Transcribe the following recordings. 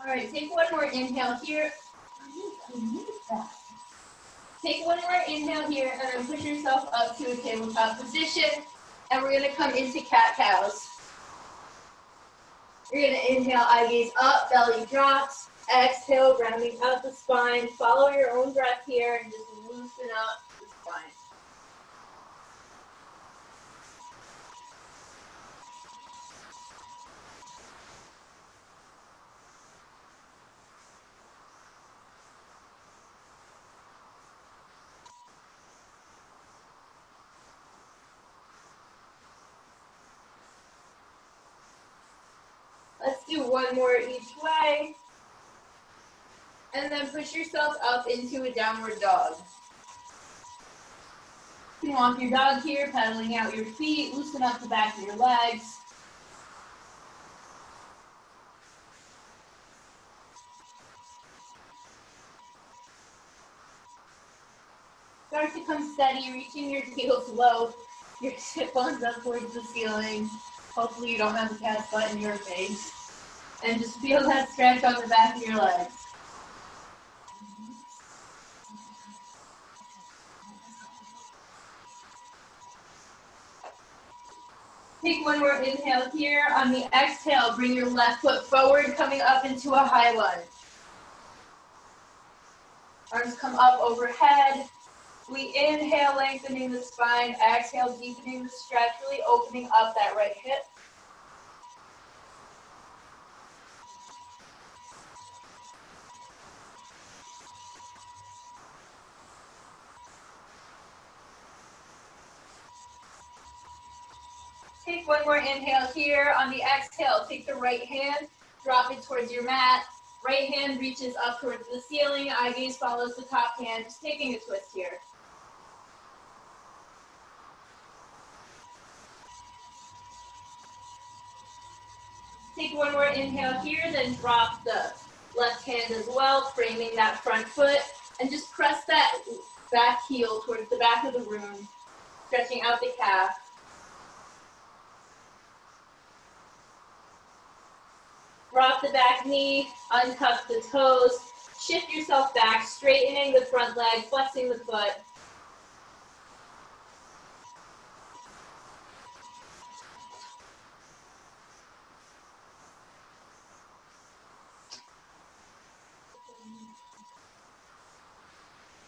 All right, take one more inhale here. Take one more inhale here, and then push yourself up to a tabletop position. And we're gonna come into cat-cows. You're gonna inhale, eye gaze up, belly drops. Exhale, rounding out the spine. Follow your own breath here and just loosen up the spine. Let's do one more each way. And then push yourself up into a downward dog. You can walk your dog here, pedaling out your feet, loosen up the back of your legs. Start to come steady, reaching your heels low, your hip bones up towards the ceiling. Hopefully you don't have a cat's butt in your face. And just feel that stretch on the back of your legs. Take one more inhale here. On the exhale, bring your left foot forward, coming up into a high lunge. Arms come up overhead. We inhale, lengthening the spine. Exhale, deepening the stretch, really opening up that right hip. Take one more inhale here. On the exhale, take the right hand, drop it towards your mat. Right hand reaches up towards the ceiling. Eye gaze follows the top hand. Just taking a twist here. Take one more inhale here, then drop the left hand as well, framing that front foot. And just press that back heel towards the back of the room, stretching out the calf. Drop the back knee, untuck the toes, shift yourself back, straightening the front leg, flexing the foot.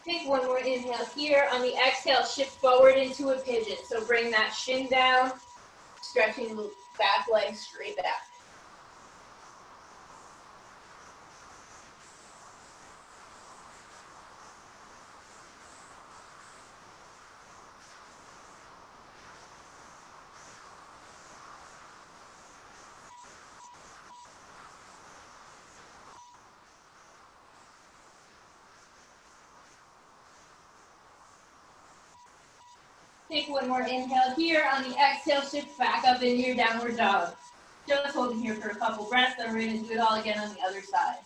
Take one more inhale here. On the exhale, shift forward into a pigeon. So bring that shin down, stretching the back leg straight back. Take one more inhale here. On the exhale, shift back up into your downward dog. Just holding here for a couple breaths, then we're going to do it all again on the other side.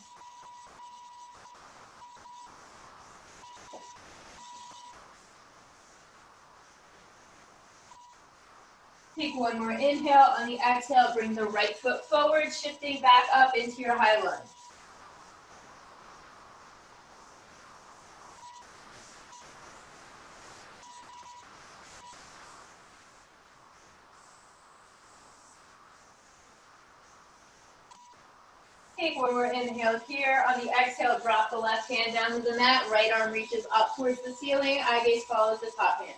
Take one more inhale. On the exhale, bring the right foot forward, shifting back up into your high lunge. Take one more inhale here. On the exhale, drop the left hand down to the mat. Right arm reaches up towards the ceiling. Eye gaze follows the top hand.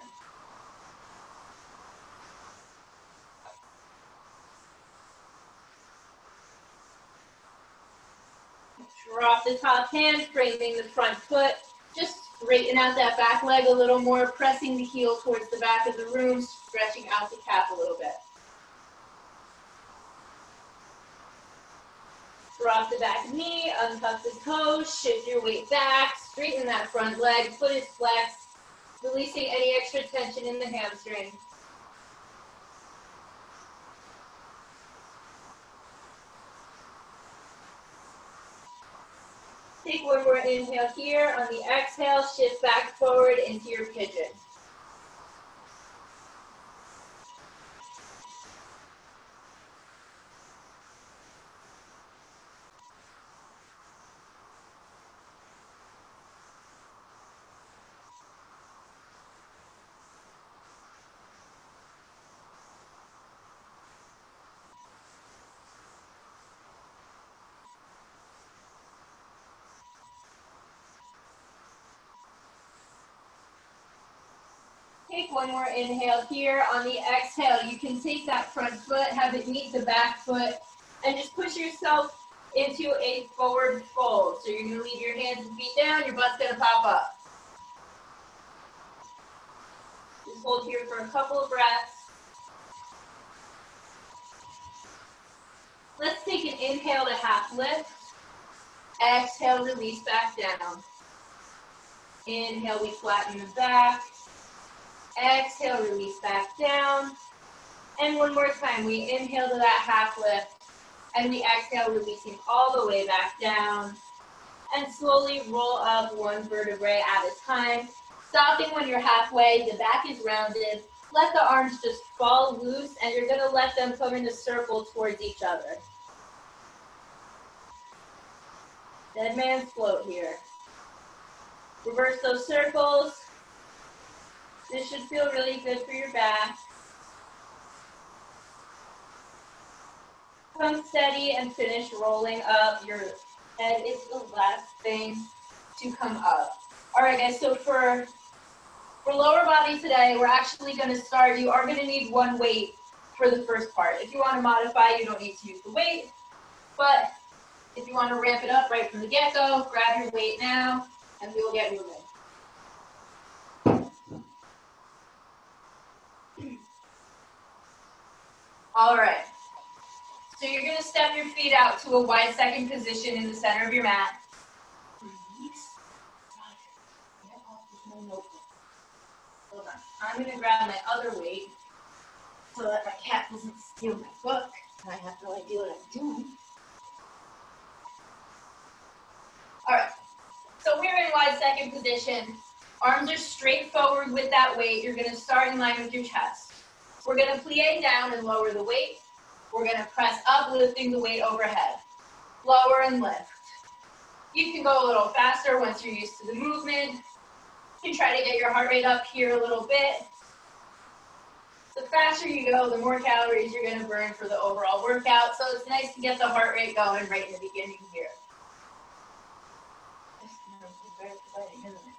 Drop the top hand, framing the front foot. Just straighten out that back leg a little more, pressing the heel towards the back of the room, stretching out the calf a little bit. Drop the back knee, untuck the toes, shift your weight back, straighten that front leg, foot is flexed, releasing any extra tension in the hamstring. Take one more inhale here. On the exhale, shift back forward into your pigeon. Take one more inhale here. On the exhale, you can take that front foot, have it meet the back foot, and just push yourself into a forward fold. So you're going to leave your hands and feet down, your butt's going to pop up. Just hold here for a couple of breaths. Let's take an inhale to half lift. Exhale, release back down. Inhale, we flatten the back. Exhale, release back down. And one more time, we inhale to that half lift. And we exhale, releasing all the way back down. And slowly roll up one vertebrae at a time. Stopping when you're halfway, the back is rounded. Let the arms just fall loose, and you're gonna let them come in a circle towards each other. Dead man's float here. Reverse those circles. This should feel really good for your back. Come steady and finish rolling up. Your head is the last thing to come up. All right, guys, so for lower body today, we're actually going to start. You are going to need one weight for the first part. If you want to modify, you don't need to use the weight. But if you want to ramp it up right from the get-go, grab your weight now, and we will get moving. All right. So you're going to step your feet out to a wide second position in the center of your mat. Hold on. I'm going to grab my other weight so that my cat doesn't steal my book and I have no idea what I'm doing. All right. So we're in wide second position. Arms are straight forward with that weight. You're going to start in line with your chest. We're going to plie down and lower the weight. We're going to press up, lifting the weight overhead. Lower and lift. You can go a little faster once you're used to the movement. You can try to get your heart rate up here a little bit. The faster you go, the more calories you're going to burn for the overall workout. So it's nice to get the heart rate going right in the beginning here. Very exciting, isn't it?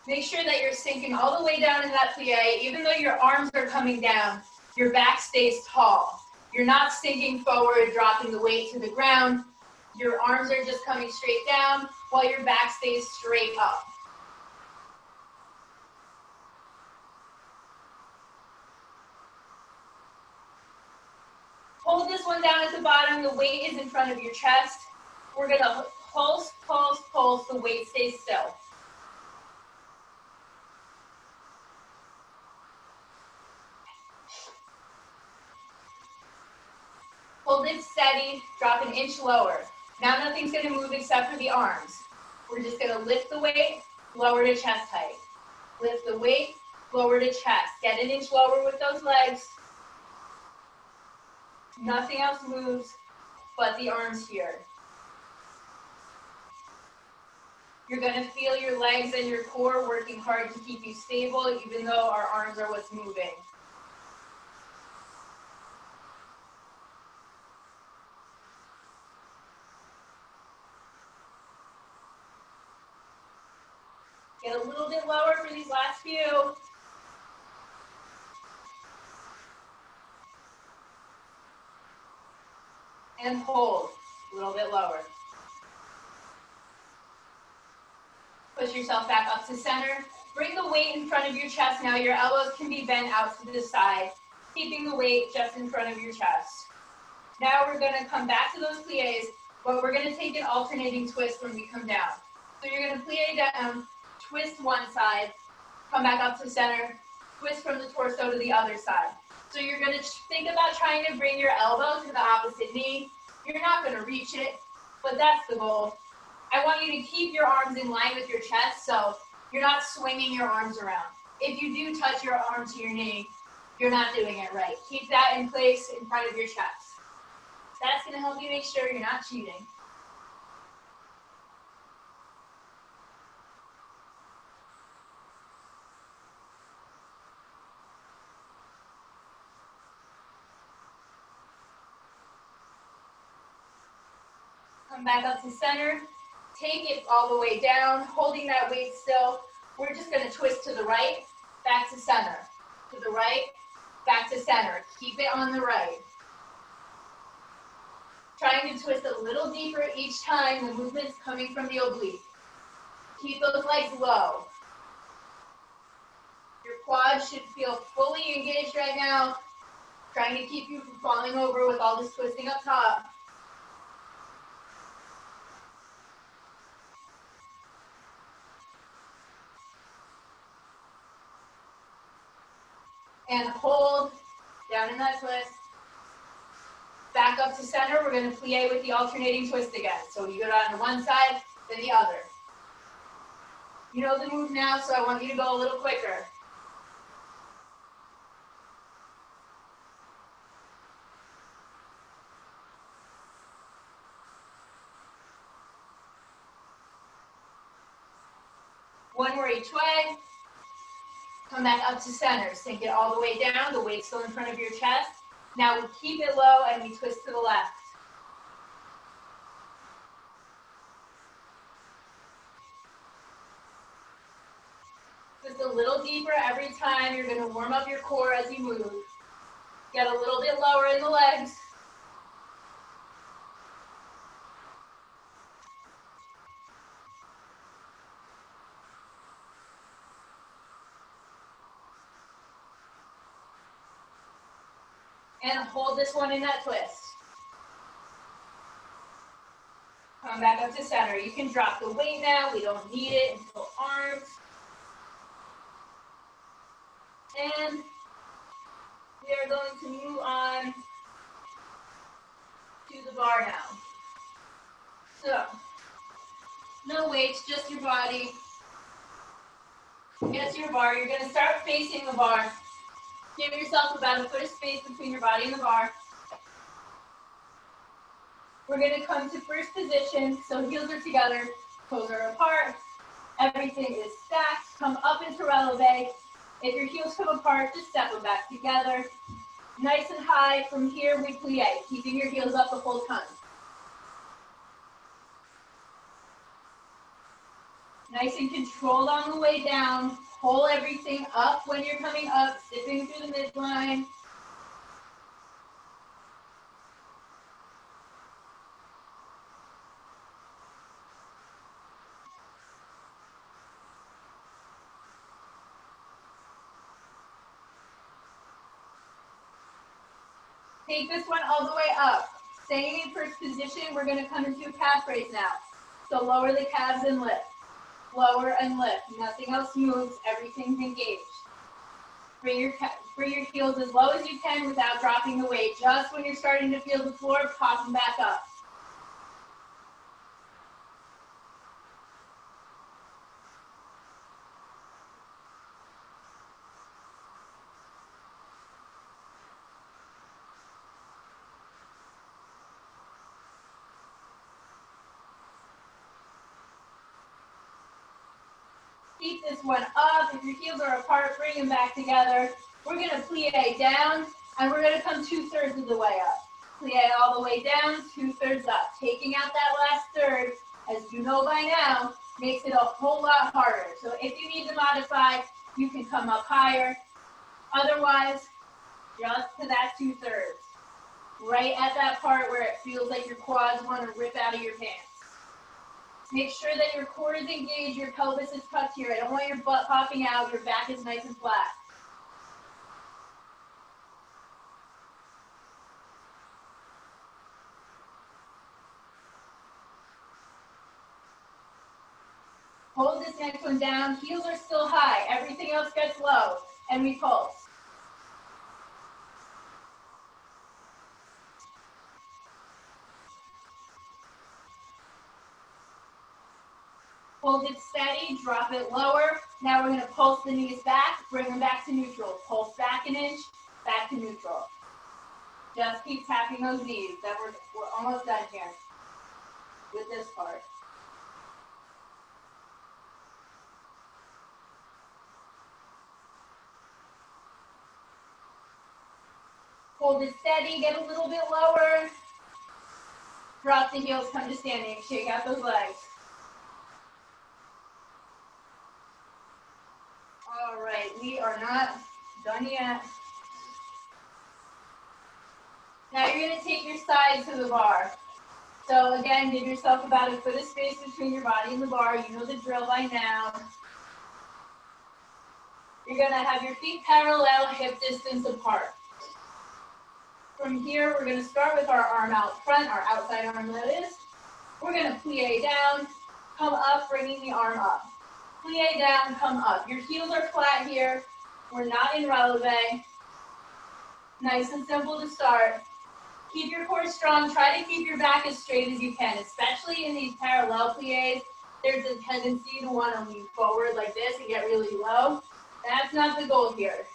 Make sure that you're sinking all the way down in that plie. Even though your arms are coming down, your back stays tall. You're not sinking forward, dropping the weight to the ground. Your arms are just coming straight down while your back stays straight up. Hold this one down at the bottom. The weight is in front of your chest. We're going to pulse, pulse, pulse. The weight stays still. Hold it steady, drop an inch lower. Now nothing's going to move except for the arms. We're just going to lift the weight, lower to chest height. Lift the weight, lower to chest. Get an inch lower with those legs. Nothing else moves but the arms here. You're going to feel your legs and your core working hard to keep you stable, even though our arms are what's moving. Get a little bit lower for these last few. And hold, a little bit lower. Push yourself back up to center. Bring the weight in front of your chest now. Your elbows can be bent out to the side, keeping the weight just in front of your chest. Now we're going to come back to those plies, but we're going to take an alternating twist when we come down. So you're going to plie down, twist one side, come back up to center, twist from the torso to the other side. So you're going to think about trying to bring your elbow to the opposite knee. You're not going to reach it, but that's the goal. I want you to keep your arms in line with your chest, so you're not swinging your arms around. If you do touch your arm to your knee, you're not doing it right. Keep that in place in front of your chest. That's going to help you make sure you're not cheating. Come back up to center. take it all the way down, holding that weight still. We're just going to twist to the right, back to center. To the right, back to center. Keep it on the right. Trying to twist a little deeper each time the movement's coming from the oblique. Keep those legs low. Your quads should feel fully engaged right now. Trying to keep you from falling over with all this twisting up top. And hold down in that twist. Back up to center. We're going to plie with the alternating twist again. So you go down to one side, then the other. You know the move now, so I want you to go a little quicker. One more each way. Come back up to center. Sink it all the way down. The weight's still in front of your chest. Now we keep it low and we twist to the left. Just a little deeper every time. You're going to warm up your core as you move. Get a little bit lower in the legs. And hold this one in that twist. Come back up to center. You can drop the weight now. We don't need it until arms. And we are going to move on to the bar now. So, no weights, just your body. Get to your bar. You're going to start facing the bar. Give yourself about a foot of space between your body and the bar. We're going to come to first position. So heels are together, toes are apart. Everything is stacked. Come up into releve. If your heels come apart, just step them back together. Nice and high. From here, we plie, keeping your heels up the whole time. Nice and controlled on the way down. Pull everything up when you're coming up, zipping through the midline. Take this one all the way up. Staying in first position, we're going to come into a calf raise now. So lower the calves and lift. Lower and lift. Nothing else moves. Everything's engaged. Bring your heels as low as you can without dropping the weight. Just when you're starting to feel the floor, pop them back up. Keep this one up. If your heels are apart, bring them back together. We're going to plie down, and we're going to come 2/3 of the way up. Plie all the way down, 2/3 up. Taking out that last third, as you know by now, makes it a whole lot harder. So if you need to modify, you can come up higher. Otherwise, just to that 2/3. Right at that part where it feels like your quads want to rip out of your pants. Make sure that your core is engaged, your pelvis is tucked here. I don't want your butt popping out, your back is nice and flat. Hold this next one down. Heels are still high. Everything else gets low. And we pulse. Hold it steady, drop it lower. Now we're going to pulse the knees back, bring them back to neutral. Pulse back an inch, back to neutral. Just keep tapping those knees. We're almost done here with this part. Hold it steady, get a little bit lower. Drop the heels, come to standing, shake out those legs. Done yet. Now you're going to take your side to the bar. So again, give yourself about a foot of space between your body and the bar. You know the drill by now. You're going to have your feet parallel, hip distance apart. From here, we're going to start with our arm out front, our outside arm that is. We're going to plie down, come up, bringing the arm up. Plie down, come up. Your heels are flat here. We're not in releve. Nice and simple to start. Keep your core strong. Try to keep your back as straight as you can, especially in these parallel plies. There's a tendency to want to lean forward like this and get really low. That's not the goal here.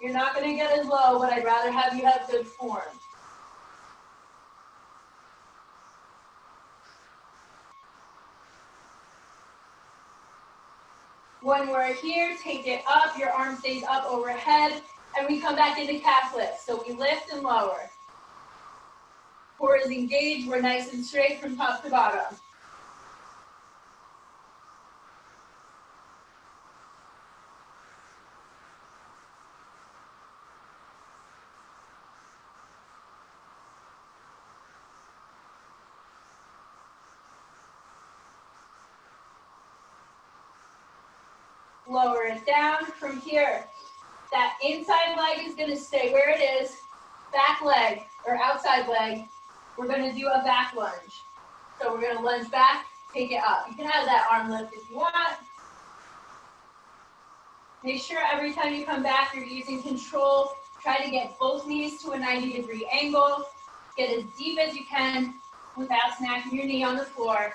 You're not going to get as low, but I'd rather have you have good form. When we're here, take it up. Your arm stays up overhead, and we come back into calf lift. So we lift and lower. Core is engaged. We're nice and straight from top to bottom. Lower it down from here. That inside leg is going to stay where it is. Back leg, or outside leg, we're going to do a back lunge. So we're going to lunge back, take it up. You can have that arm lift if you want. Make sure every time you come back, you're using control. Try to get both knees to a 90-degree angle. Get as deep as you can without smacking your knee on the floor.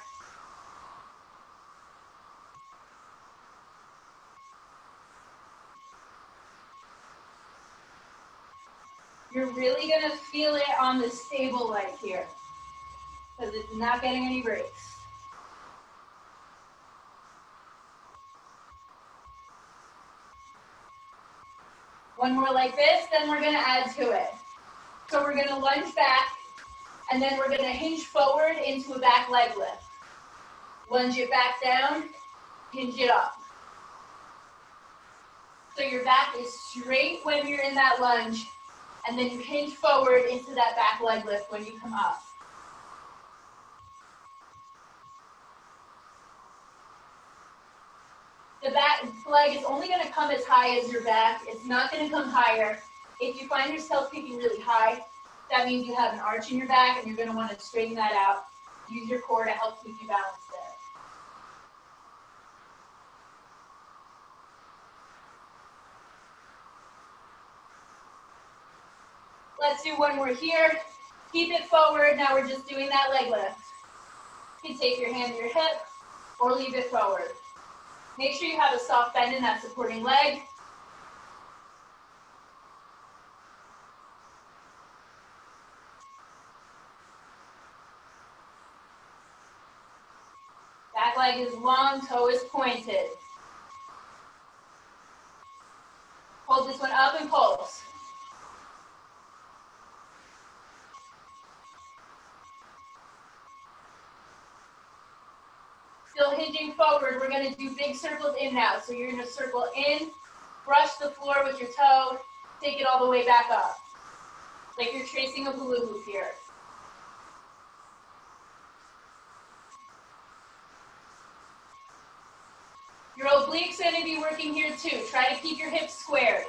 You're really going to feel it on the stable leg here because it's not getting any breaks. One more like this, then we're going to add to it. So we're going to lunge back, and then we're going to hinge forward into a back leg lift. Lunge it back down, hinge it up. So your back is straight when you're in that lunge, and then you hinge forward into that back leg lift when you come up. The back leg is only going to come as high as your back. It's not going to come higher. If you find yourself kicking really high, that means you have an arch in your back and you're going to want to straighten that out. Use your core to help keep you balanced there. Let's do one more here. Keep it forward. Now we're just doing that leg lift. You can take your hand to your hip or leave it forward. Make sure you have a soft bend in that supporting leg. Back leg is long, toe is pointed. Hold this one up and pulse. Still hinging forward, we're going to do big circles in now. So you're going to circle in, brush the floor with your toe, take it all the way back up. Like you're tracing a hula hoop here. Your obliques are going to be working here too. Try to keep your hips squared.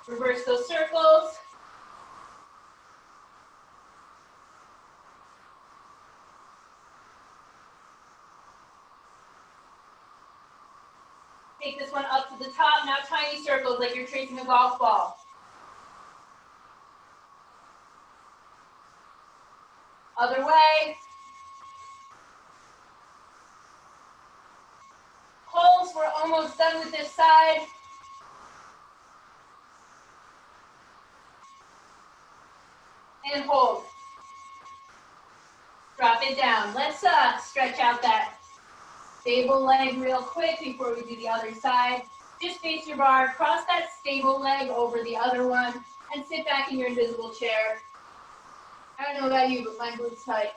Reverse those circles. Take this one up to the top. Now tiny circles like you're tracing a golf ball. Other way. Pulse, we're almost done with this side. And hold. Drop it down. Let's stretch out that stable leg real quick before we do the other side. Just face your bar, cross that stable leg over the other one, and sit back in your invisible chair. I don't know about you, but my glutes tight.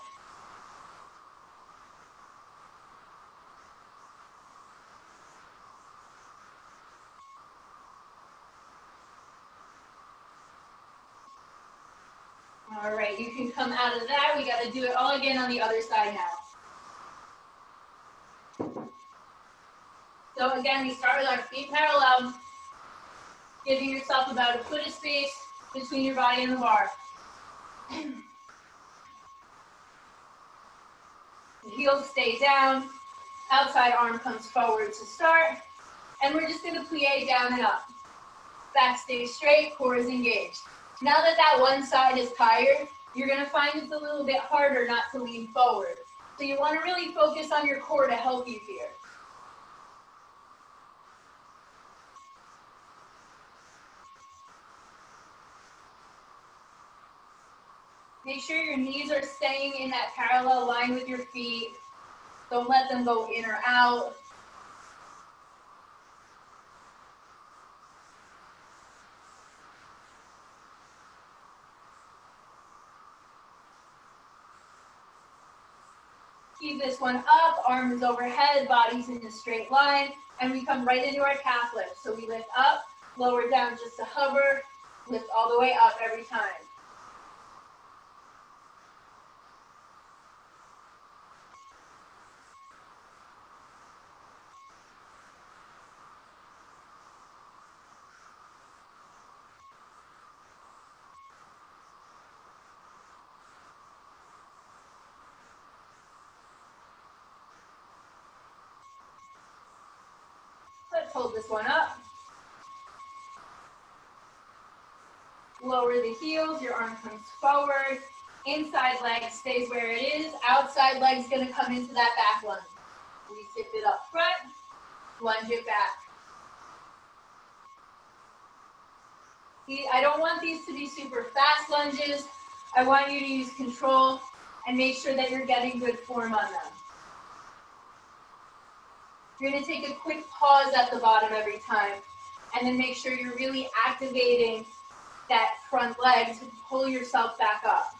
All right, you can come out of that. We got to do it all again on the other side now. So again, we start with our feet parallel, giving yourself about a foot of space between your body and the bar. The heels stay down, outside arm comes forward to start, and we're just gonna plie down and up. Back stays straight, core is engaged. Now that that one side is tired, you're gonna find it's a little bit harder not to lean forward. So you wanna really focus on your core to help you here. Make sure your knees are staying in that parallel line with your feet. Don't let them go in or out. Keep this one up, arms overhead, body's in a straight line, and we come right into our calf lift. So we lift up, lower down just to hover, lift all the way up every time. Let's hold this one up. Lower the heels, your arm comes forward. Inside leg stays where it is. Outside leg's gonna come into that back lunge. We tip it up front, lunge it back. See, I don't want these to be super fast lunges. I want you to use control and make sure that you're getting good form on them. You're gonna take a quick pause at the bottom every time, and then make sure you're really activating that front leg to pull yourself back up.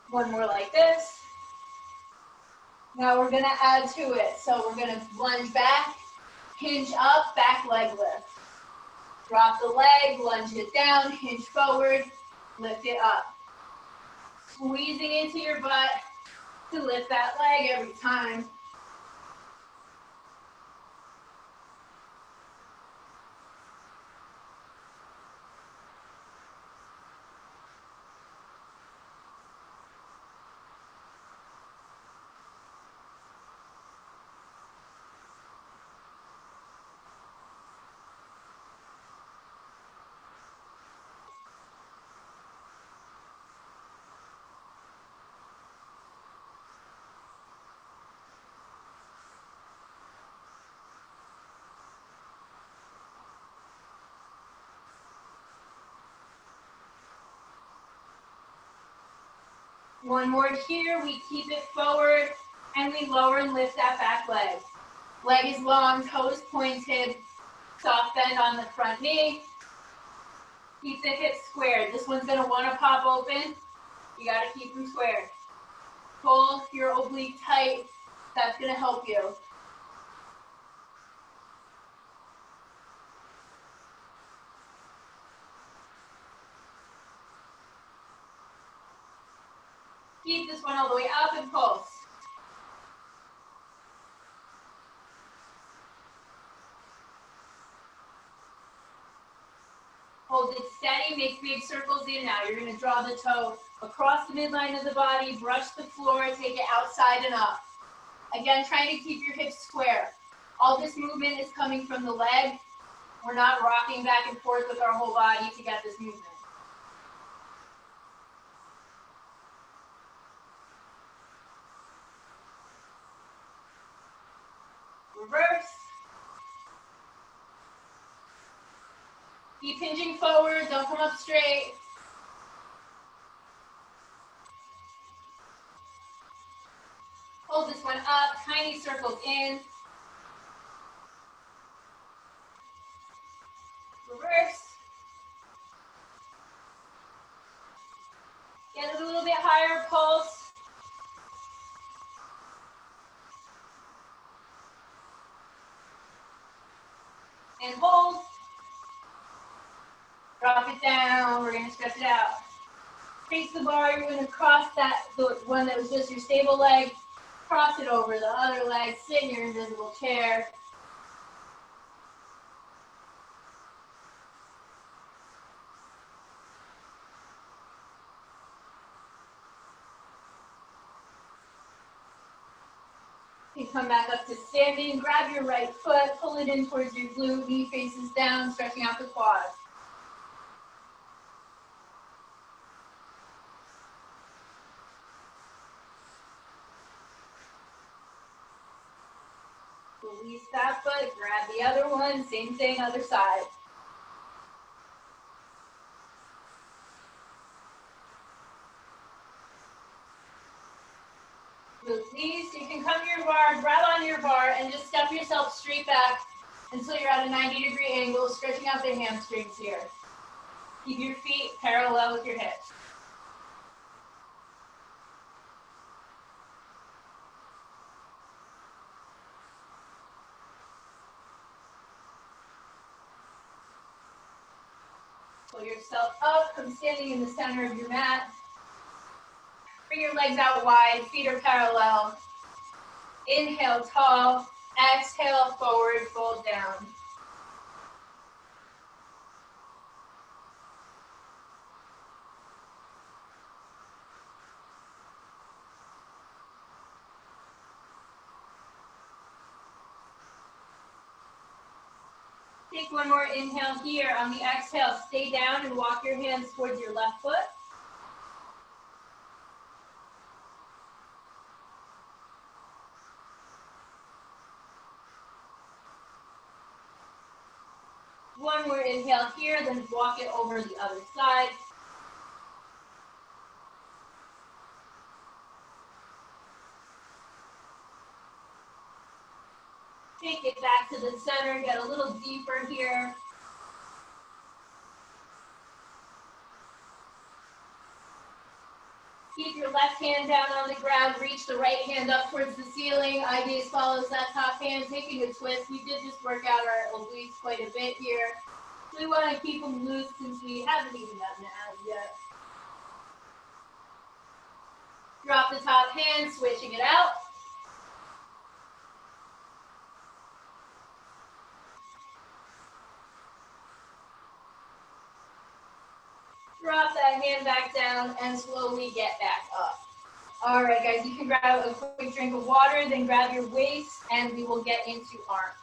One more like this. Now we're gonna add to it. So we're gonna lunge back, hinge up, back leg lift. Drop the leg, lunge it down, hinge forward, lift it up. Squeezing into your butt to lift that leg every time. One more here, we keep it forward, and we lower and lift that back leg. Leg is long, toes pointed, soft bend on the front knee. Keep the hips squared. This one's gonna wanna pop open. You gotta keep them squared. Pull your oblique tight, that's gonna help you. Keep this one all the way up and pulse. Hold it steady, make big circles in now. You're gonna draw the toe across the midline of the body, brush the floor, take it outside and up. Again, trying to keep your hips square. All this movement is coming from the leg. We're not rocking back and forth with our whole body to get this movement. Reverse. Keep hinging forward, don't come up straight. Hold this one up, tiny circles in. bit higher pulse. And hold. Drop it down. We're going to stretch it out. Face the bar. You're going to cross that, the one that was just your stable leg. Cross it over the other leg. Sit in your invisible chair. You come back up to standing. Grab your right foot. Pull it in towards your glute. Knee faces down. Stretching out the quads. Release that foot, grab the other one, same thing, other side. Release, you can come to your bar, grab on your bar, and just step yourself straight back until you're at a 90-degree angle, stretching out the hamstrings here. Keep your feet parallel with your hips. Pull yourself up, come standing in the center of your mat. Bring your legs out wide, feet are parallel. Inhale, tall. Exhale, forward, fold down. Take one more inhale here. On the exhale, stay down and walk your hands towards your left foot. One more inhale here, then walk it over the other side. Take it back to the center, get a little deeper here. Keep your left hand down on the ground, reach the right hand up towards the ceiling. IBS follows that top hand, taking a twist. We did just work out our obliques quite a bit here. We want to keep them loose since we haven't even gotten out yet. Drop the top hand, switching it out. Drop that hand back down and slowly get back up. All right, guys, you can grab a quick drink of water, then grab your weights, and we will get into arms.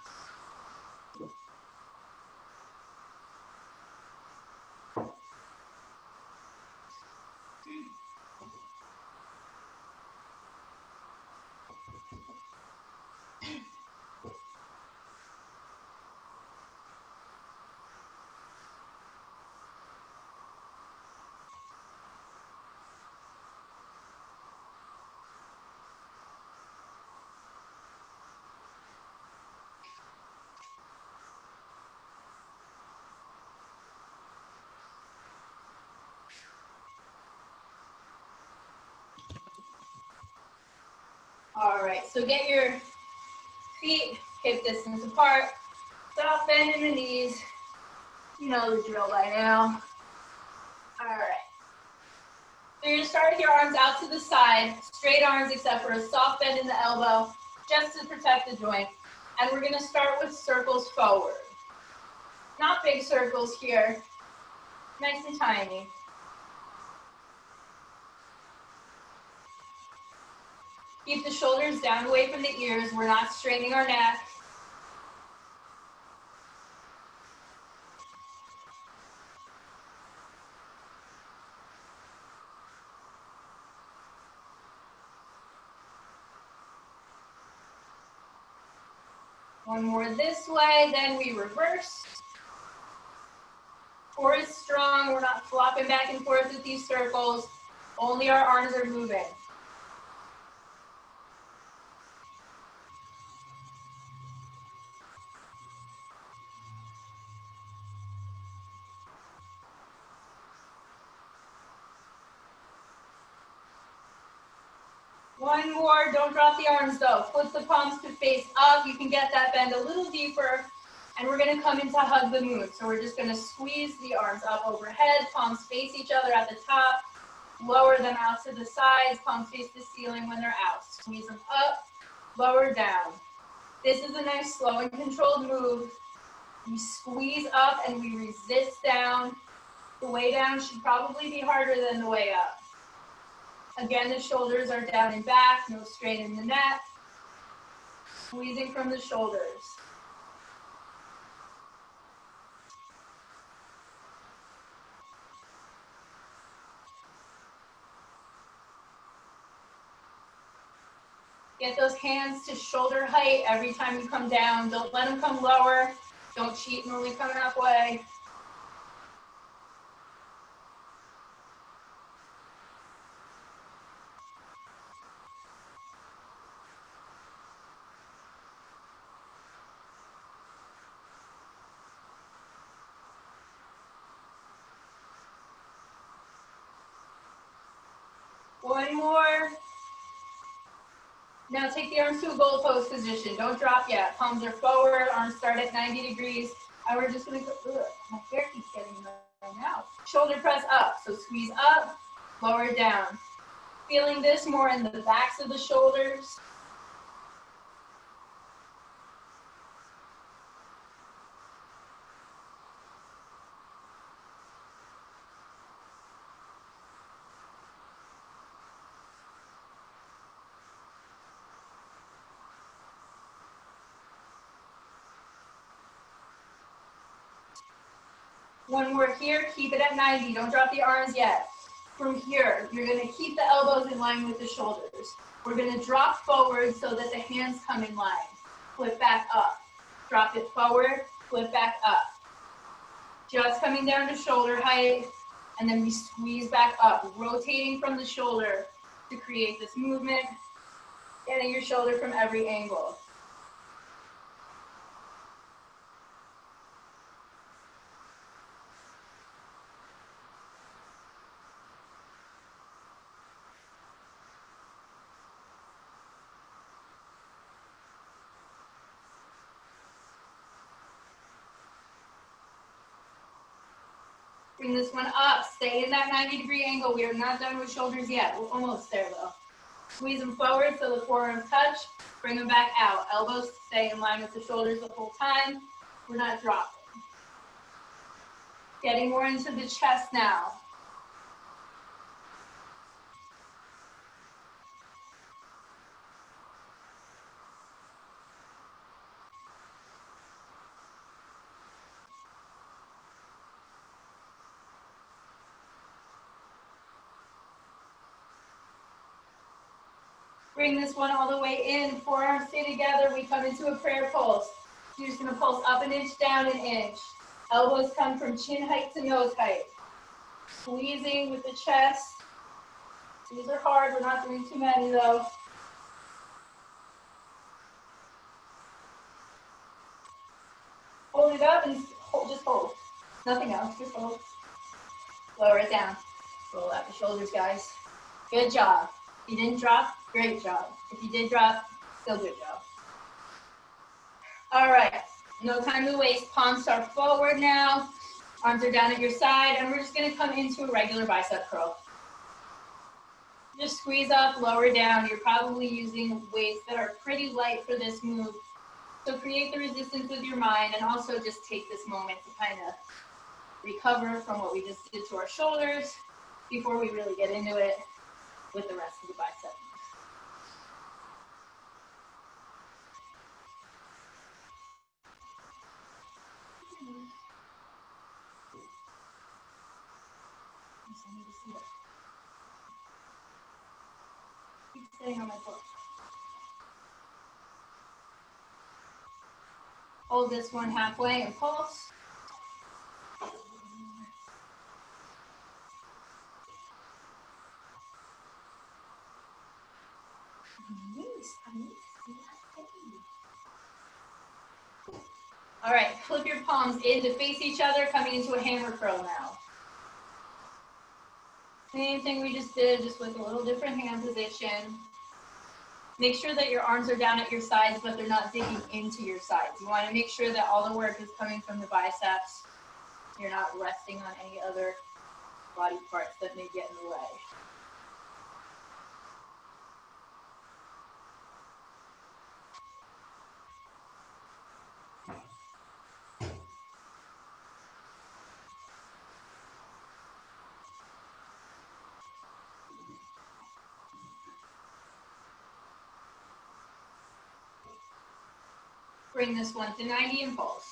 All right, so get your feet hip distance apart. Stop bending the knees. You know the drill by now. All right. So you're going to start with your arms out to the side, straight arms except for a soft bend in the elbow, just to protect the joint. And we're going to start with circles forward. Not big circles here, nice and tiny. Keep the shoulders down away from the ears. We're not straining our neck. One more this way, then we reverse. Core is strong. We're not flopping back and forth with these circles. Only our arms are moving. One more, don't drop the arms though. Flip the palms to face up. You can get that bend a little deeper. And we're gonna come into hug the moon. So we're just gonna squeeze the arms up overhead, palms face each other at the top, lower them out to the sides, palms face the ceiling when they're out. Squeeze them up, lower down. This is a nice slow and controlled move. We squeeze up and we resist down. The way down should probably be harder than the way up. Again, the shoulders are down and back, no strain in the neck. Squeezing from the shoulders. Get those hands to shoulder height every time you come down. Don't let them come lower. Don't cheat and only come halfway. One more. Now take the arms to a goal pose position. Don't drop yet. Palms are forward, arms start at 90 degrees. And we're just gonna go, my hair keeps getting in right now. Shoulder press up, so squeeze up, lower down. Feeling this more in the backs of the shoulders. One more here, keep it at 90, don't drop the arms yet. From here, you're gonna keep the elbows in line with the shoulders. We're gonna drop forward so that the hands come in line. Flip back up, drop it forward, flip back up. Just coming down to shoulder height, and then we squeeze back up, rotating from the shoulder to create this movement, getting your shoulder from every angle. Bring this one up, stay in that 90-degree angle. We are not done with shoulders yet. We're almost there though. Squeeze them forward so the forearms touch. Bring them back out. Elbows stay in line with the shoulders the whole time. We're not dropping. Getting more into the chest now. Bring this one all the way in, forearms stay together, we come into a prayer pulse. You're just gonna pulse up an inch, down an inch. Elbows come from chin height to nose height. Squeezing with the chest. These are hard, we're not doing too many though. Hold it up and just hold. Nothing else, just hold. Lower it down. Roll out the shoulders, guys. Good job. If you didn't drop, great job. If you did drop, still good job. All right, no time to waste. Palms are forward now. Arms are down at your side, and we're just gonna come into a regular bicep curl. Just squeeze up, lower down. You're probably using weights that are pretty light for this move. So create the resistance with your mind, and also just take this moment to kind of recover from what we just did to our shoulders before we really get into it with the rest of the bicep. I need to see that. Keep staying on my foot. Hold this one halfway and pulse. All right, flip your palms in to face each other, coming into a hammer curl now. Same thing we just did, just with a little different hand position. Make sure that your arms are down at your sides, but they're not digging into your sides. You want to make sure that all the work is coming from the biceps. You're not resting on any other body parts that may get in the way. Bring this one to 90 and pulse.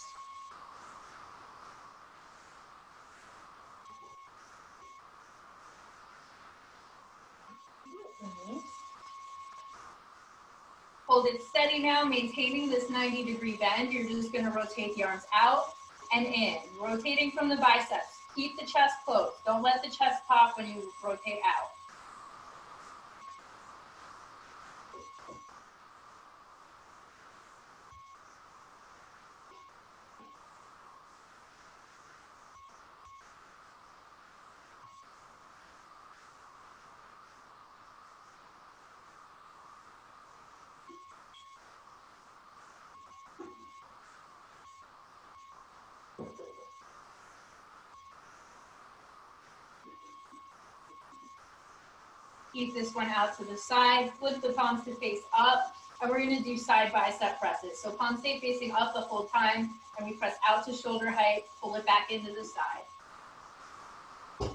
Hold it steady now, maintaining this 90-degree bend. You're just going to rotate the arms out and in, rotating from the biceps. Keep the chest closed. Don't let the chest pop when you rotate out. Keep this one out to the side, flip the palms to face up, and we're gonna do side bicep presses. So palms stay facing up the whole time, and we press out to shoulder height, pull it back into the side.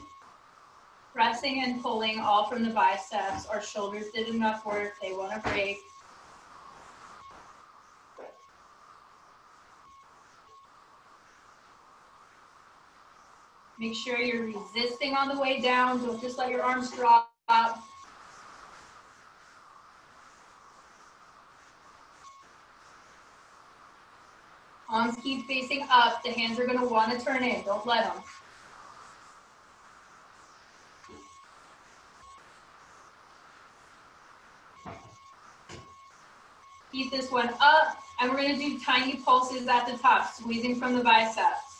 Pressing and pulling all from the biceps. Our shoulders did enough work, they wanna break. Make sure you're resisting on the way down, don't just let your arms drop. Arms keep facing up. The hands are going to want to turn in. Don't let them. Keep this one up, and we're going to do tiny pulses at the top, squeezing from the biceps.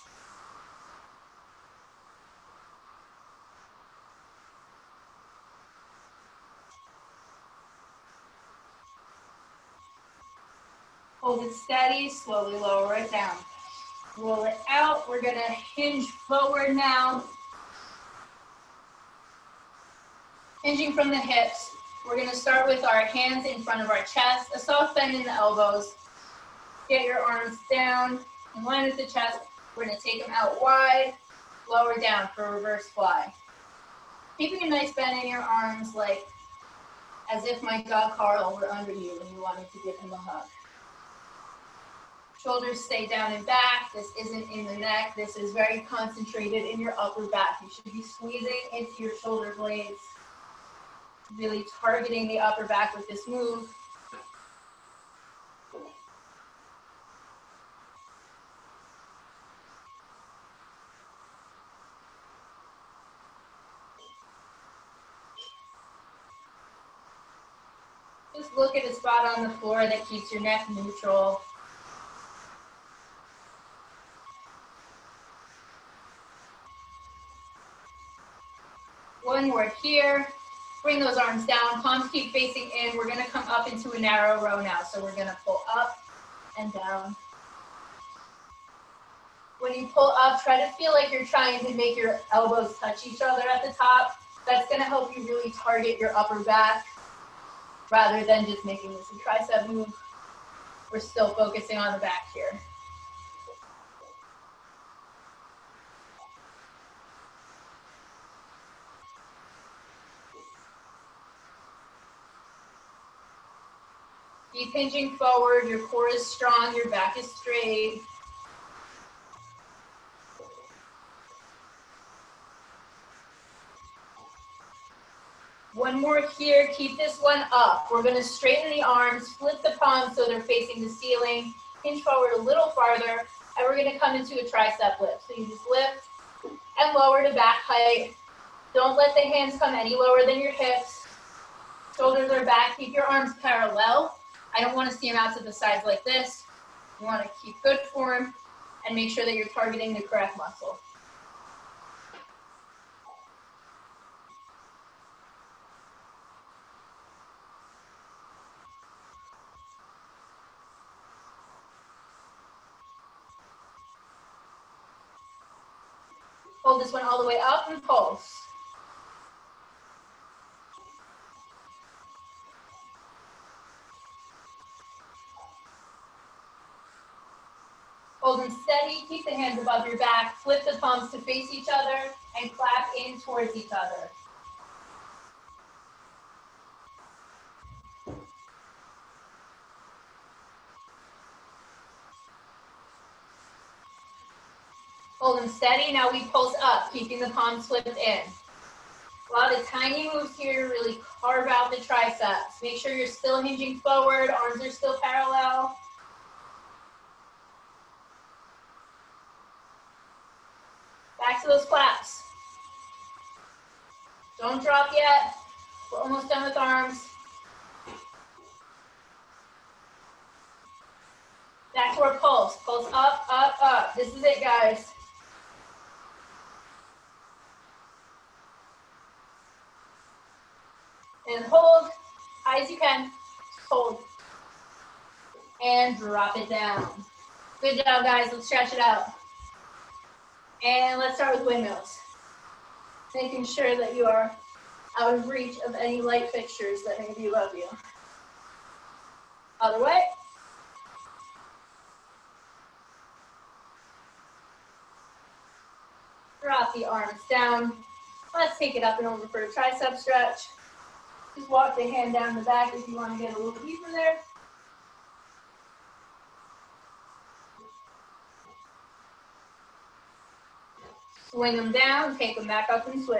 Hold it steady, slowly lower it down. Roll it out. We're going to hinge forward now. Hinging from the hips. We're going to start with our hands in front of our chest, a soft bend in the elbows. Get your arms down in line with the chest. We're going to take them out wide, lower down for a reverse fly. Keeping a nice bend in your arms, like as if my dog Carl were under you and you wanted to give him a hug. Shoulders stay down and back. This isn't in the neck. This is very concentrated in your upper back. You should be squeezing into your shoulder blades, really targeting the upper back with this move. Just look at a spot on the floor that keeps your neck neutral. One more here. Bring those arms down, palms keep facing in. We're gonna come up into a narrow row now. So we're gonna pull up and down. When you pull up, try to feel like you're trying to make your elbows touch each other at the top. That's gonna help you really target your upper back rather than just making this a tricep move. We're still focusing on the back here. Keep hinging forward, your core is strong, your back is straight. One more here, keep this one up. We're gonna straighten the arms, flip the palms so they're facing the ceiling, hinge forward a little farther, and we're gonna come into a tricep lift. So you just lift and lower to back height. Don't let the hands come any lower than your hips. Shoulders are back, keep your arms parallel. I don't want to see them out to the sides like this. You want to keep good form and make sure that you're targeting the correct muscle. Hold this one all the way up and pulse. Hold them steady, keep the hands above your back, flip the palms to face each other, and clap in towards each other. Hold them steady, now we pulse up, keeping the palms flipped in. A lot of tiny moves here to really carve out the triceps. Make sure you're still hinging forward, arms are still parallel. Back to those claps. Don't drop yet. We're almost done with arms. Back to our pulse. Pulse up, up, up. This is it, guys. And hold, high as you can. Hold. And drop it down. Good job, guys. Let's stretch it out. And let's start with windmills. Making sure that you are out of reach of any light fixtures that may be above you. Other way. Drop the arms down. Let's take it up and over for a tricep stretch. Just walk the hand down the back if you want to get a little deeper there. Swing them down, take them back up and switch.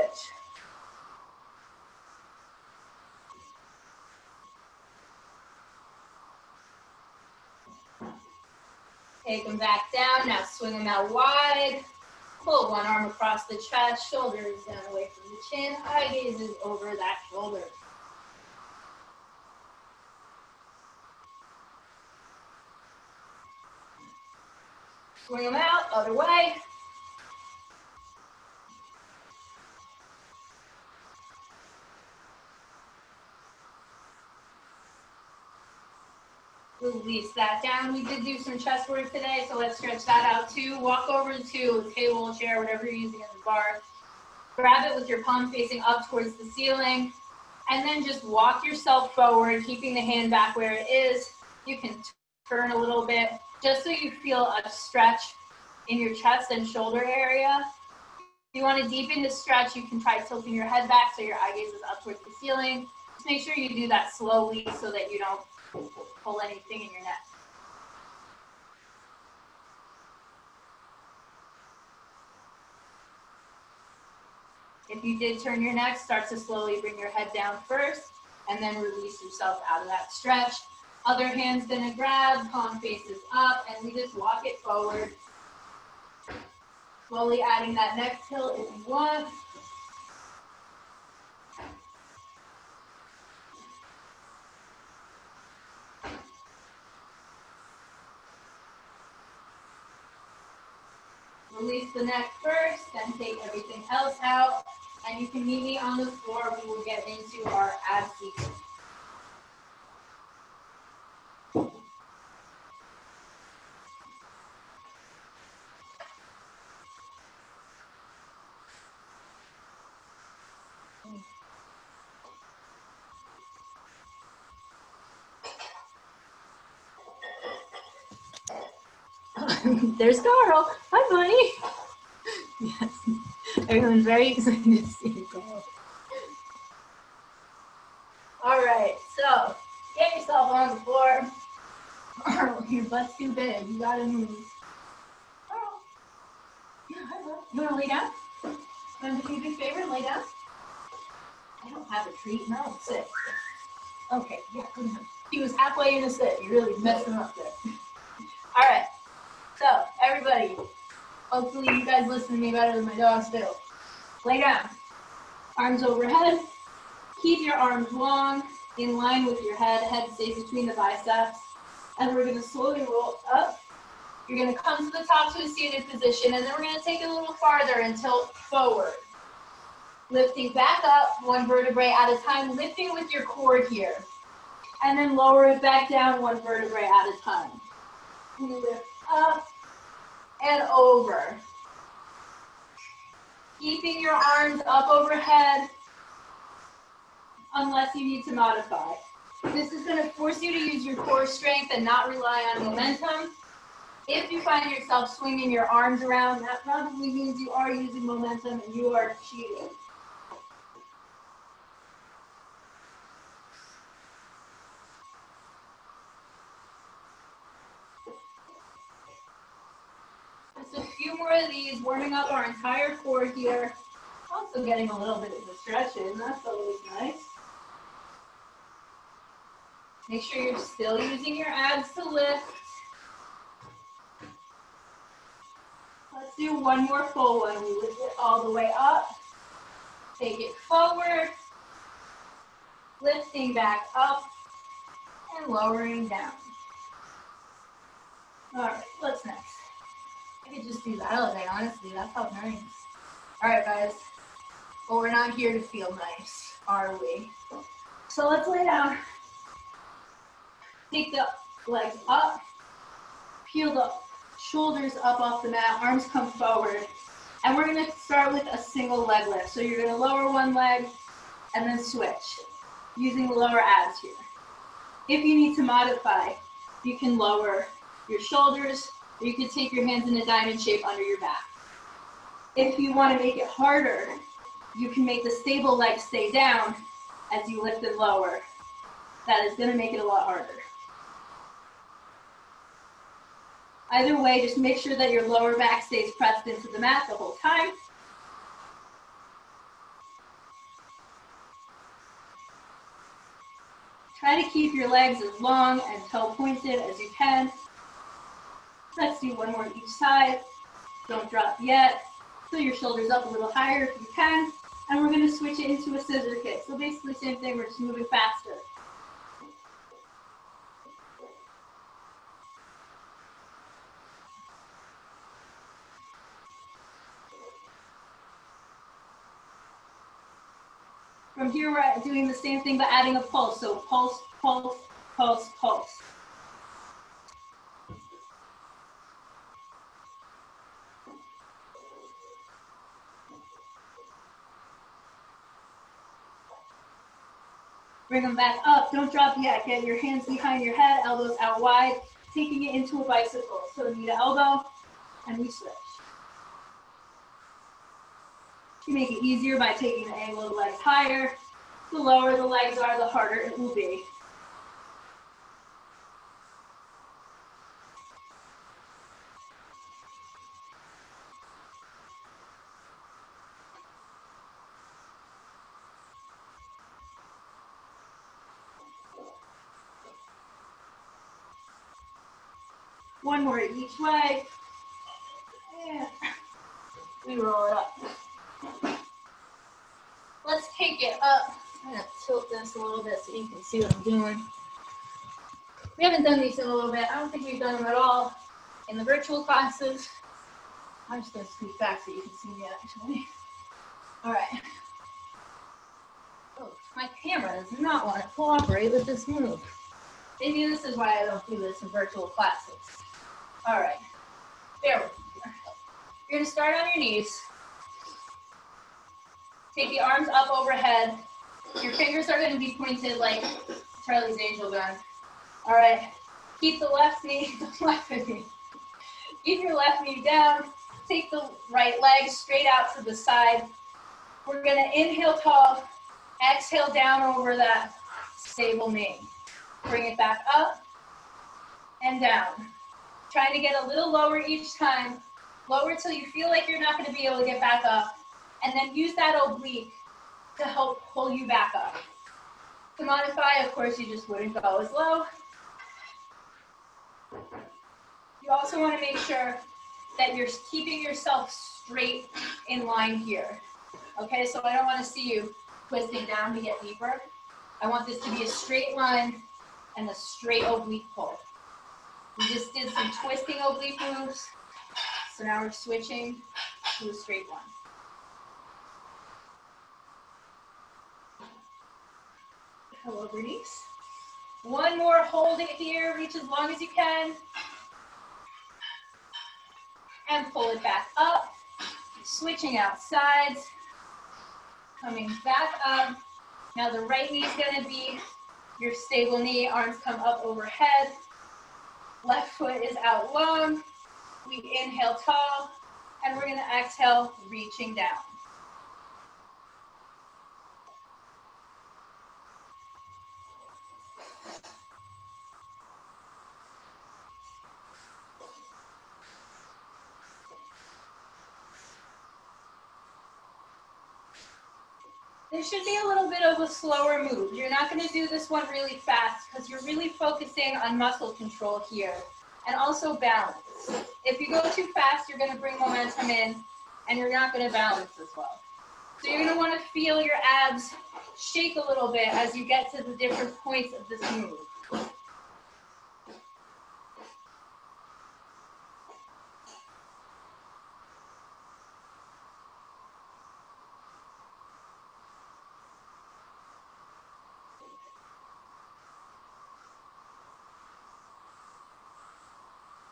Take them back down, now swing them out wide. Pull one arm across the chest, shoulders down away from the chin, eye gaze is over that shoulder. Swing them out, other way. Release that down. We did do some chest work today, so let's stretch that out too. Walk over to a table, chair, whatever you're using as a bar. Grab it with your palm facing up towards the ceiling, and then just walk yourself forward, keeping the hand back where it is. You can turn a little bit, just so you feel a stretch in your chest and shoulder area. If you want to deepen the stretch, you can try tilting your head back so your eye gaze is up towards the ceiling. Just make sure you do that slowly so that you don't pull anything in your neck. If you did turn your neck, start to slowly bring your head down first and then release yourself out of that stretch. Other hand's gonna grab, palm faces up, and we just walk it forward. Slowly adding that neck tilt if you want. Release the neck first, then take everything else out. And you can meet me on the floor. We will get into our ab sequence. There's Carl. Hi, buddy. Yes, everyone's very excited to see you, Carl. All right, so get yourself on the floor. Carl, your butt's too big. You gotta move. Carl. Yeah, hi, bud. You wanna lay down? You wanna do me a big favor and lay down? I don't have a treat. No, sit. Okay, yeah, good enough. He was halfway in a sit. You really messed him up there. All right. So, everybody, hopefully you guys listen to me better than my dogs do. Lay down. Arms overhead. Keep your arms long, in line with your head. Head stays between the biceps. And we're going to slowly roll up. You're going to come to the top to a seated position, and then we're going to take it a little farther and tilt forward. Lifting back up, one vertebrae at a time, lifting with your core here. And then lower it back down, one vertebrae at a time. And lift up and over. Keeping your arms up overhead unless you need to modify. This is going to force you to use your core strength and not rely on momentum. If you find yourself swinging your arms around, that probably means you are using momentum and you are cheating. Just a few more of these, warming up our entire core here. Also getting a little bit of a stretch in, that's always nice. Make sure you're still using your abs to lift. Let's do one more full one. We lift it all the way up. Take it forward. Lifting back up and lowering down. All right, what's next? I could just do that all day, honestly. That felt nice. All right, guys. Well, we're not here to feel nice, are we? So let's lay down. Take the legs up. Peel the shoulders up off the mat. Arms come forward. And we're going to start with a single leg lift. So you're going to lower one leg and then switch, using the lower abs here. If you need to modify, you can lower your shoulders, or you can take your hands in a diamond shape under your back. If you want to make it harder, you can make the stable leg stay down as you lift and lower. That is going to make it a lot harder. Either way, just make sure that your lower back stays pressed into the mat the whole time. Try to keep your legs as long and toe pointed as you can. Let's do one more each side. Don't drop yet. Pull your shoulders up a little higher if you can. And we're going to switch it into a scissor kick. So basically same thing, we're just moving faster. From here, we're doing the same thing, but adding a pulse. So pulse, pulse, pulse, pulse. Bring them back up. Don't drop yet. Get your hands behind your head, elbows out wide, taking it into a bicycle. So knee to elbow, and we switch. You make it easier by taking the angle of the legs higher. The lower the legs are, the harder it will be. One more each way. And we roll it up. Let's take it up. I'm going to tilt this a little bit so you can see what I'm doing. We haven't done these in a little bit. I don't think we've done them at all in the virtual classes. I'm just going to scoot back so you can see me actually. All right. Oh, my camera does not want to cooperate with this move. Maybe this is why I don't do this in virtual classes. All right. Bear with me here. You're going to start on your knees. Take the arms up overhead. Your fingers are going to be pointed like Charlie's Angel gun. All right. Keep the left knee, Keep your left knee down. Take the right leg straight out to the side. We're going to inhale tall, exhale down over that stable knee. Bring it back up and down. Trying to get a little lower each time. Lower till you feel like you're not going to be able to get back up. And then use that oblique to help pull you back up. To modify, of course, you just wouldn't go as low. You also want to make sure that you're keeping yourself straight in line here. Okay, so I don't want to see you twisting down to get deeper. I want this to be a straight line and a straight oblique pull. We just did some twisting oblique moves, so now we're switching to a straight one. Hello, Bernice. One more, hold it here, reach as long as you can. And pull it back up. Switching out sides, coming back up. Now the right knee is going to be your stable knee, arms come up overhead. Left foot is out long. We inhale tall, and we're going to exhale, reaching down. This should be a little bit of a slower move. You're not going to do this one really fast because you're really focusing on muscle control here and also balance. If you go too fast, you're going to bring momentum in and you're not going to balance as well. So you're going to want to feel your abs shake a little bit as you get to the different points of this move.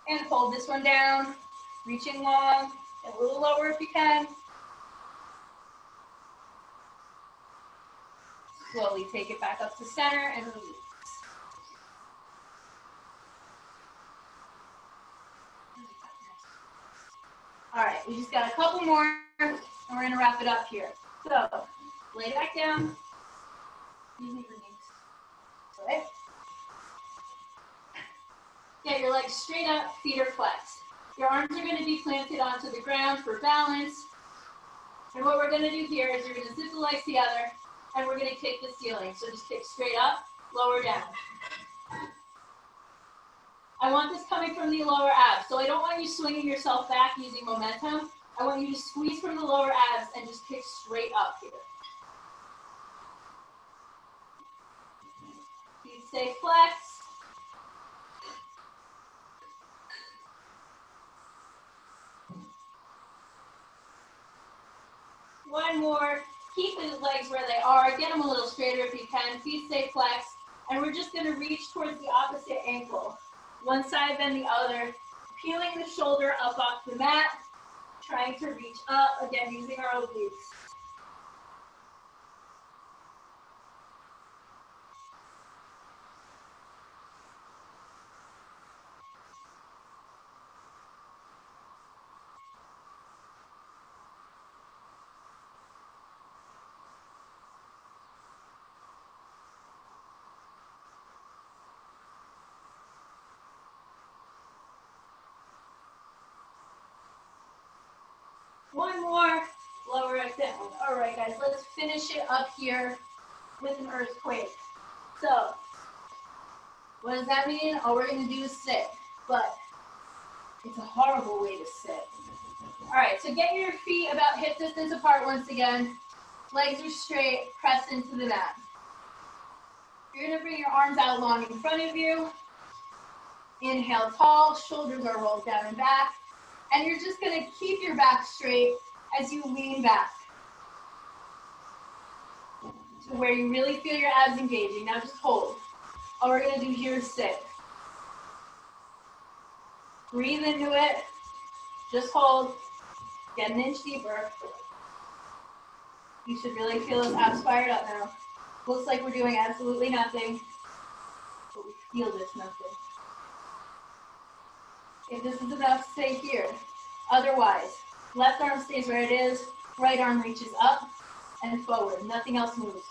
And hold this one down, reaching long, a little lower if you can. Slowly take it back up to center and release. All right, we just got a couple more, and we're gonna wrap it up here. So, lay back down. Okay. Get your legs straight up, feet are flexed. Your arms are gonna be planted onto the ground for balance. And what we're gonna do here is you're gonna zip the legs together, and we're gonna kick the ceiling. So just kick straight up, lower down. I want this coming from the lower abs. So I don't want you swinging yourself back using momentum. I want you to squeeze from the lower abs and just kick straight up here. Feet stay flexed. One more. Keep the legs where they are. Get them a little straighter if you can. Feet stay flexed. And we're just going to reach towards the opposite ankle. One side, then the other. Peeling the shoulder up off the mat. Trying to reach up. Again, using our obliques. One more, lower it down. All right, guys, let's finish it up here with an earthquake. So, what does that mean? All we're gonna do is sit, but it's a horrible way to sit. All right, so get your feet about hip distance apart once again. Legs are straight, press into the mat. You're gonna bring your arms out long in front of you. Inhale tall, shoulders are rolled down and back. And you're just gonna keep your back straight as you lean back to where you really feel your abs engaging. Now just hold. All we're gonna do here is sit. Breathe into it. Just hold. Get an inch deeper. You should really feel those abs fired up now. Looks like we're doing absolutely nothing, but we feel this nothing. If this is enough, stay here. Otherwise, left arm stays where it is, right arm reaches up and forward. Nothing else moves.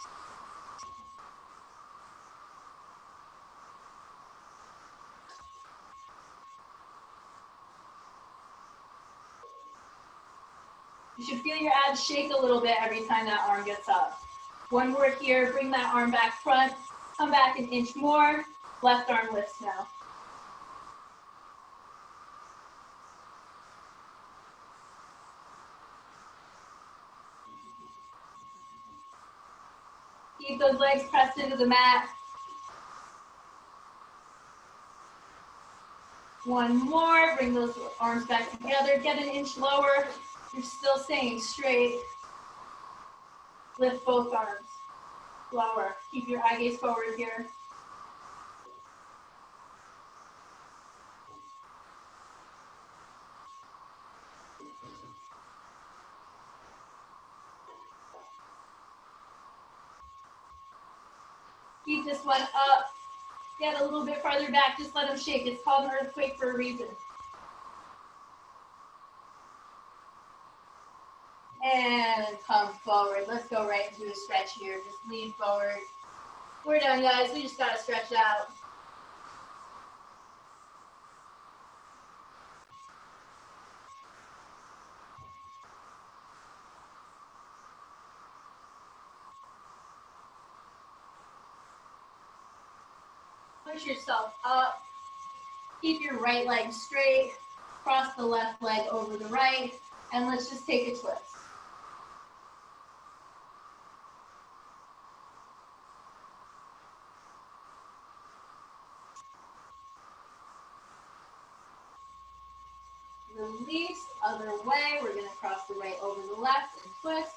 You should feel your abs shake a little bit every time that arm gets up. One more here, bring that arm back front, come back an inch more, left arm lifts now. Keep those legs pressed into the mat. One more, bring those arms back together, get an inch lower. You're still staying straight. Lift both arms. Lower. Keep your eye gaze forward here. Keep this one up. Get a little bit farther back. Just let them shake. It's called an earthquake for a reason. And come forward. Let's go right into a stretch here. Just lean forward. We're done, guys. We just got to stretch out. Push yourself up. Keep your right leg straight. Cross the left leg over the right. And let's just take a twist. Release, other way. We're going to cross the right over the left and twist.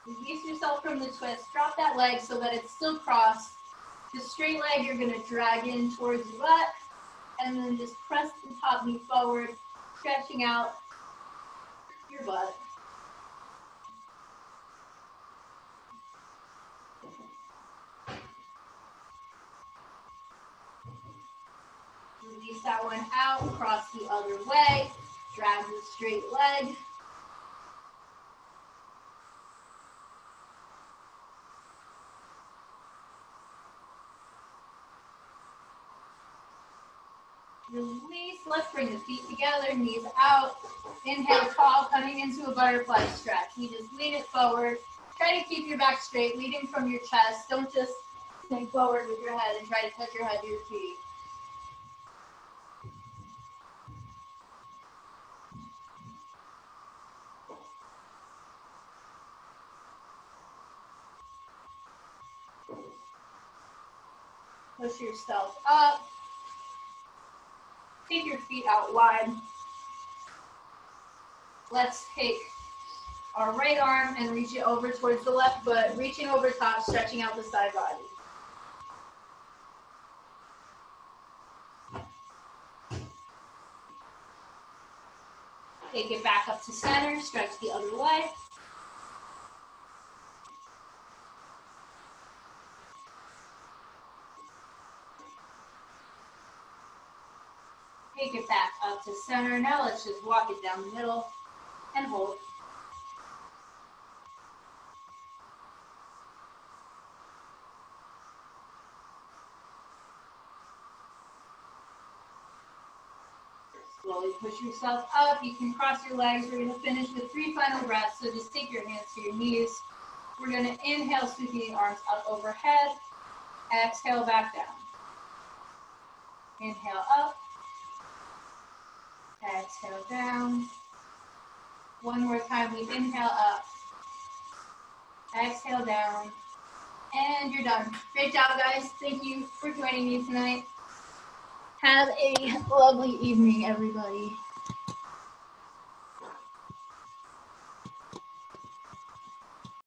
Release yourself from the twist. Drop that leg so that it's still crossed. The straight leg you're going to drag in towards your butt. And then just press the top knee forward, stretching out your butt. Release that one out, cross the other way, drag the straight leg. Release, let's bring the feet together, knees out. Inhale, tall, coming into a butterfly stretch. You just lean it forward. Try to keep your back straight, leading from your chest. Don't just sink forward with your head and try to touch your head to your feet. Push yourself up. Take your feet out wide. Let's take our right arm and reach it over towards the left foot, reaching over top, stretching out the side body. Take it back up to center, stretch the other way. Take it back up to center. Now let's just walk it down the middle and hold. Slowly push yourself up. You can cross your legs. We're going to finish with 3 final breaths. So just take your hands to your knees. We're going to inhale, sweeping the arms up overhead. Exhale, back down. Inhale up. Exhale down. One more time. We inhale up. Exhale down. And you're done. Great job, guys. Thank you for joining me tonight. Have a lovely evening, everybody.